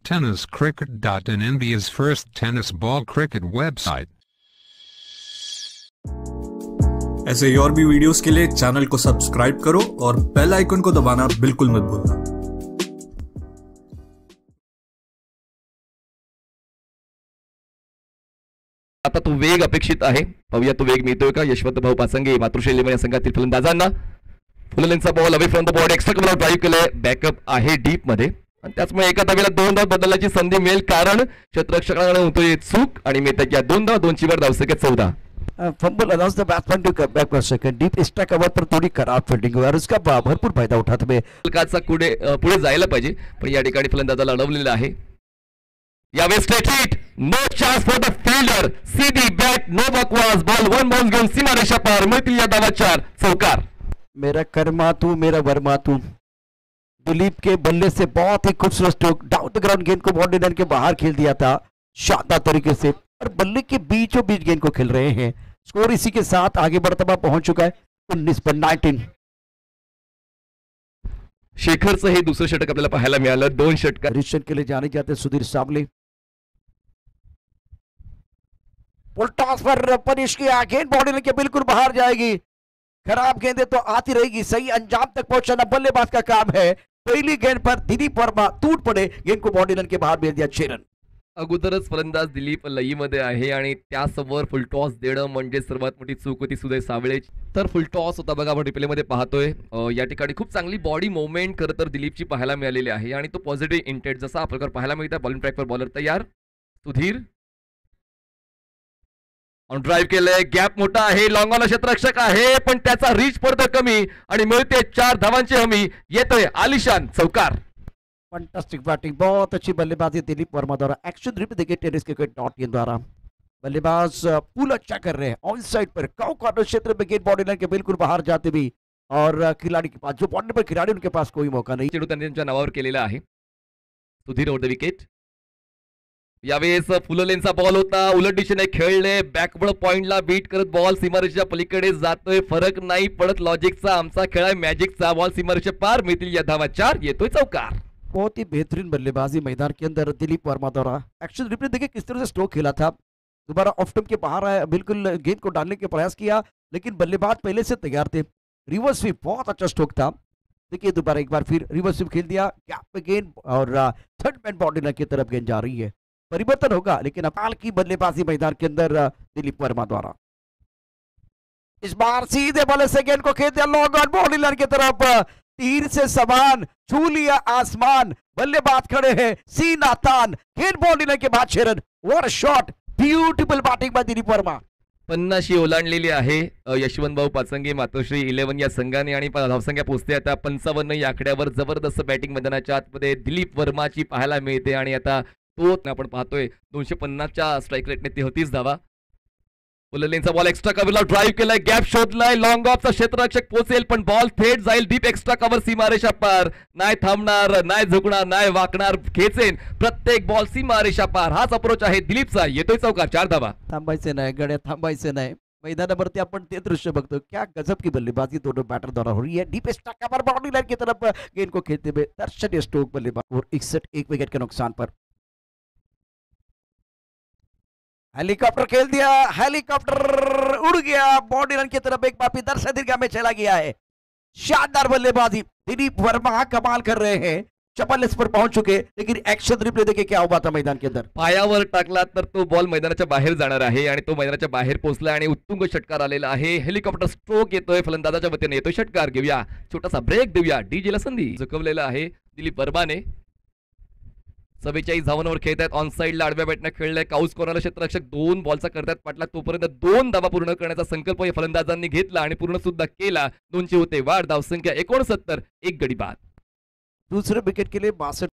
TennisCricket.in, India's first tennis ball cricket website. ऐसे ही और भी वीडियोस के लिए चैनल को सब्सक्राइब करो और बेल आइकन को दबाना बिल्कुल मत भूलना। आता तो वेग अपेक्षित आहे, पाहूया तो वेग मिळतोय का यशवंत भाऊ पासंगे मातृश्री 11 या संघातील फलंदाजांना। फुललेनचा ball away from the board extra cover drive केलंय, बॅकअप आहे डीप मध्ये आणि त्याचमुळे एका धावेला 2 धाव बदलण्याची संधी मिळेल, कारण क्षेत्ररक्षकाकडे होतोय चूक आणि मिळतात या 2 धाव, 2 ची वर धावसंख्या 14। Fumble allows the batsman to come back for second, deep extra cover पर थोड़ी खराब फील्डिंग हुई और उसका भरपूर फायदा उठाते हुए काचा पुढे जायला पाहिजे, पण या ठिकाणी फलंदाजाला अडवलेलं आहे। यावेळेस straight hit, no chance for the fielder, सीधी बॅट, नो बकवास, बॉल 1 बाउंस घेऊन सीमारेषा पार, मिळतील या धावा 4, चौकार। मेरा कर्मा तू मेरा वर्मा तू, दिलीप के बल्ले से बहुत ही खूबसूरत स्ट्रोक, डाउन द ग्राउंड गेंद को बाउंड्री लाइन के बाहर खेल दिया था शानदार तरीके से, और बल्ले के बीचों बीच गेंद को खेल रहे हैं। स्कोर इसी के साथ आगे बढ़ता हुआ पहुंच चुका है 19 पर 19। शेखरचं हे दुसरं षटक आपल्याला पाहायला मिळालं, 2 षटक रिशन के लिए जाने जाते सुधीर साबले, फुल टॉस पर पनिश किया, गेंद बाउंड्री लाइन के बिल्कुल बाहर जाएगी, खराब गेंदें तो आती रहेगी, सही अंजाम तक पहुंचाना बल्लेबाज का काम है। पहली गेंद पर दिलीप वर्मा टूट पड़े, गेंद को बाउंड्री लाइन के बाहर भेज दिया 6 रन। अगोदरच फलंदाज दिलीप लईमध्ये आहे आणि त्यासमोर फुल टॉस देणं म्हणजे सर्वात मोठी चूक होती सुदय सावळे। तर फुल टॉस होता बघा, आपण रिप्ले मध्ये पाहतोय, या ठिकाणी खूप चांगली बॉडी मूवमेंट खरं तर दिलीपची पाहायला मिळालेली आहे आणि तो पॉझिटिव्ह इंटेंट जसा आपल्याला पाहायला मिळतं। बॉलिंग ट्रॅक पर बॉलर तयार, सुधीर ऑन ड्राईव्ह केलंय, गॅप मोठा आहे, लॉंग ऑन क्षेत्ररक्षक आहे पण त्याचा रीच पडतो कमी आणि मिळते 4 धावांची हमी, येतोय आलिशान चौकार। फैंटास्टिक बैटिंग, बहुत अच्छी बल्लेबाजी दिलीप वर्मा द्वारा। एक्शन रिप्ले देखिए टेनिस क्रिकेट .in द्वारा, बल्लेबाज पुल अच्छा कर रहे हैं ऑन साइड पर, काउ कॉर्नर क्षेत्र में गेंद बाउंड्री लाइन के बिल्कुल बाहर जाते भी, और खिलाड़ी के पास जो बाउंड्री पर खिलाड़ी उनके पास कोई मौका नहीं। चेंडू त्यांच्या नावावर केलेला आहे, सुधीर ओव्हर द विकेट। यावेळेस फुललेनचा बॉल होता, उलट दिशेने खेळले, बॅकवर्ड पॉइंटला बीट करत बॉल सीमारेषेच्या पलीकडे जातोय, फरक नाही पडत लॉजिकचा, आमचा खेळ आहे मॅजिकचा, बॉल सीमारेषे पार, मिळतील या धावा 4, येतोय चौकार। बहुत ही बेहतरीन बल्लेबाजी मैदान के अंदर दिलीप वर्मा द्वारा। एक्शन रिप्ले देखिए किस तरह से स्ट्रोक खेला था, दोबारा ऑफ स्टंप के बाहर आया, बिल्कुल गेंद को डालने के प्रयास किया, लेकिन बल्लेबाज पहले से तैयार थे। रिवर्स स्वीप बहुत अच्छा स्ट्रोक था, देखिए दोबारा एक बार फिर रिवर्स स्वीप खेल दिया, गैप पे गेंद और थर्ड मैन बाउंड्री लाइन की तरफ गेंद जा रही है। परिवर्तन होगा, लेकिन अकाल की बल्लेबाजी मैदान के अंदर दिलीप वर्मा द्वारा। इस बार सीधे बल्ले से गेंद को खेल दिया लॉन्ग ऑन बाउंड्री लाइन की तरफ, तीर से समान छू लिया आसमान, बल्लेबाज खड़े हैं सीना तान, गेंद बाउंड्री लाइन के बाद 6 run. What a shot, beautiful batting bye Dilip Verma. 50 ओलांडलेली आहे यशवंत भाऊ पाचंगे मातोश्री 11 या संघाने आणि धावसंख्या पोहोचते आता 55 या आकड्यावर। जबरदस्त बॅटिंग मैदानाच्या आतमध्ये दिलीप वर्माची पाहायला मिळते आणि आता तो आपण पाहतोय 250च्या स्ट्राइक रेटने 33 धावा। फुललेनचा बॉल एक्स्ट्रा कव्हरला ड्राईव्ह केलाय, गॅप शोधलाय, लॉंग ऑफचा क्षेत्ररक्षक पोहोचेल पण बॉल थेट जाईल डीप, एक्स्ट्रा कव्हर सीमारेषा पार, नाही थांबणार, नाही झुकणार, नाही वाकणार, खेचेन प्रत्येक बॉल सीमारेषा पार, हाच अप्रोच आहे दिलीपचा, येतोय चौकार 4 धावा। थांबायचे नाही गड्या, थांबायचे नाही, मैदानावरती आपण ते दृश्य बघतो, क्या गजब की बल्लेबाजी दोनों बैटर द्वारा हो रही है। Deep extra cover boundary line की तरफ गेंद को खेलते हुए दर्शनीय स्ट्रोक बल्लेबाज, और 61 एक विकेट के नुकसान पर। हेलीकॉप्टर खेल दिया, हेलीकॉप्टर उड़ गया बाउंड्री लाइन की तरफ, एक बार फिर दर्शक दीर्घा में चला गया है। शानदार बल्लेबाजी, दिलीप वर्मा कमाल कर रहे हैं, 44 पर पहुंच चुके, लेकिन एक्शन रिप्ले देखिए क्या हुआ था मैदान के अंदर। पायावर टाकला तर तो बॉल मैदानाच्या बाहेर जाणार आहे आणि तो मैदानाच्या बाहेर पोहोचला आणि उत्तुंग षटकार आलेला आहे। हेलिकॉप्टर स्ट्रोक येतोय, फलंदाजाच्या वतीने येतोय षटकार, घेऊया छोटासा ब्रेक, देऊया डीजेला संधी। झुकवलेला आहे दिलीप वर्माने, 44 धावांवर खेळत आहेत, ऑन साइडला आडव्या बॅटने खेळलंय, काउस कॉर्नर क्षेत्ररक्षक 2 बॉलचा करतात पाटला, तोपर्यंत 2 धावा पूर्ण करण्याचा संकल्प या फलंदाजांनी घेतला आणि पूर्ण सुद्धा केला। 2 ची होते वाढ, धावसंख्या 69, 1 गडी बाद। दूसरे विकेट के लिए 62